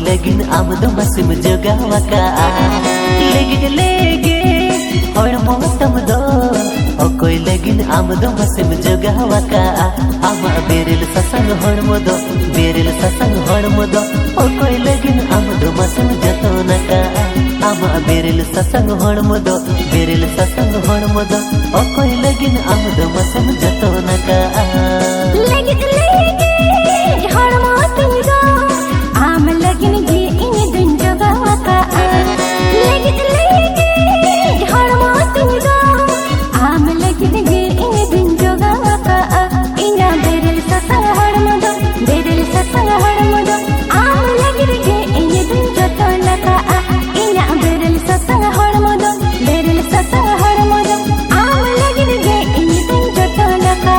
लगिन आमद मसिम जोगावका लेगे लेगे और मोतम दो कोई लगिन आमद मसिम जोगावका आमा बेरेल ससंग हणमदो बेरेल ससंग हणमदो कोई लगिन आमद मसिम जतोनका आमा बेरेल ससंग हणमदो बेरेल ससंग हणमदो कोई लगिन आमद मसिम जतोनका लेगे लेगे हणमो तुंगो आम लगिन गे इन दिन जोगावका लेगे लेगे हणमो तुंगो आम लगिन गे इन दिन जोगावका इना बेरेल ससंग हणमदो बेरेल ससंग हणमदो आम लगिन गे इन दिन जतोनका इना बेरेल ससंग हणमदो बेरेल ससंग हणमदो आम लगिन गे इन दिन जतोनका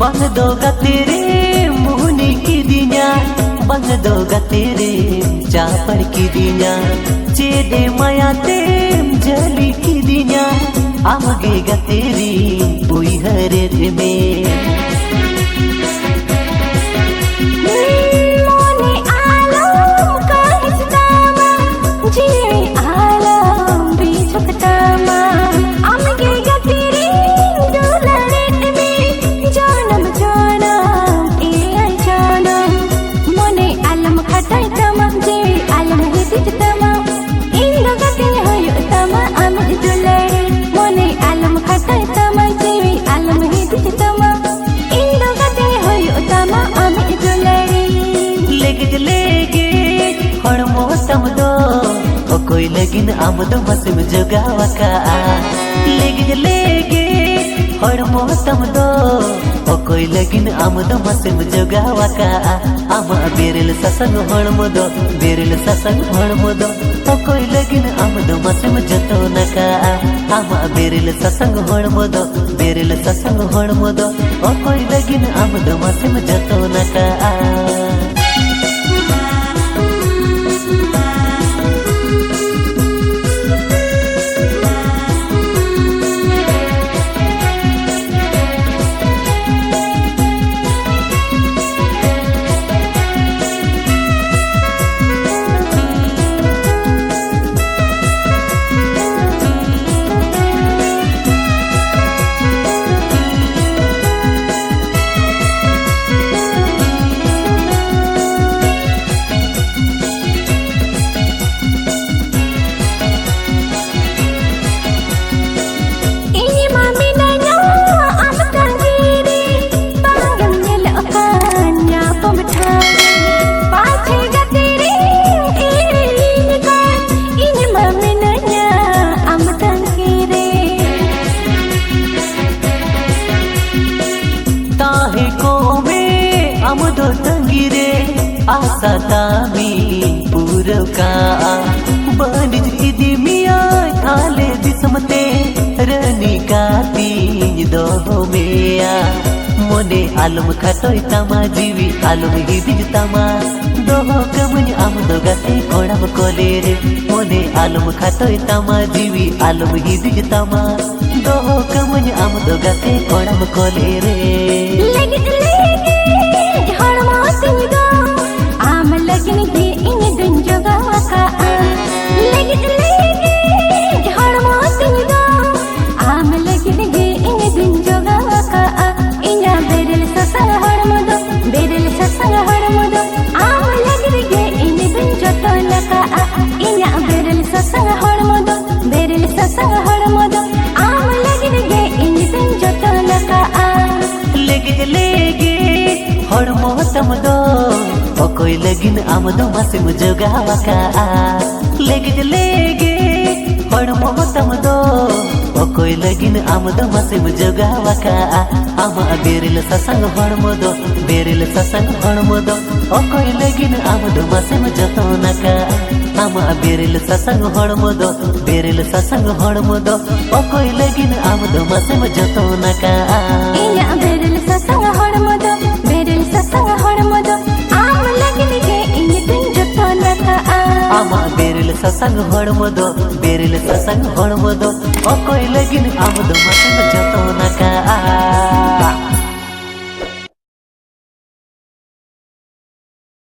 बंग दोगा तेरे मुहनी की दिन्या बंग दोगा तेरे चापर की दिन्या चेदे माया ते जली की दिन्या आमगेगा तेरी कोई हरे में कोई लगिन आमद मसिम जोगावका लेगे लेगे और मोतम दो कोई लगिन आमद मसिम जोगावका आमा बेरेल ससंग हणमदो बेरेल ससंग हणमदो कोई लगिन आमद मसिम जतोनका आमा बेरेल ससंग हणमदो बेरेल ससंग हणमदो कोई लगिन आमद मसिम जतोनका आशा तामी पूरका बनिज इदी मिया थाले दिसमते रनी काती दो मेया मोने आलम खतोय तमा जीवी आलम ही दिज तमा दो कमन आम दो गते कोड़म कोले रे मोने आलम खतोय तमा जीवी आलम ही दिज तमा दो कमन आम दो गते कोड़म कोले रे लेगे लेगे हणमो तुंगो आम लगिन गे इन दिन जोगावका लेगे लेगे हणमो तुंगो आम लगिन गे इन दिन जोगावका इना बेरेल ससंग हणमदो बेरेल ससंग हणमदो आम लगिन गे इन दिन जतोनका इना बेरेल ससंग हणमदो बेरेल ससंग हणमदो आम लगिन गे इन दिन जतोनका लेगे लेगे हणमो तमदो कोई लगिन आमद मसिम जोगावका लेगे लेगे हणमो तमदो Okoy lagin amdo masim jogawaka ama beril sasang hormodo beril sasang hormodo Okoy lagin amdo masim jotonaka ama beril sasang hormodo beril sasang hormodo Okoy lagin amdo masim jotonaka Inya beril sasang hormodo beril sasang hormodo am lagin ge inya din jotonaka ama beril sasang hormodo beril sasang hormodo Okoy lagin amdo masim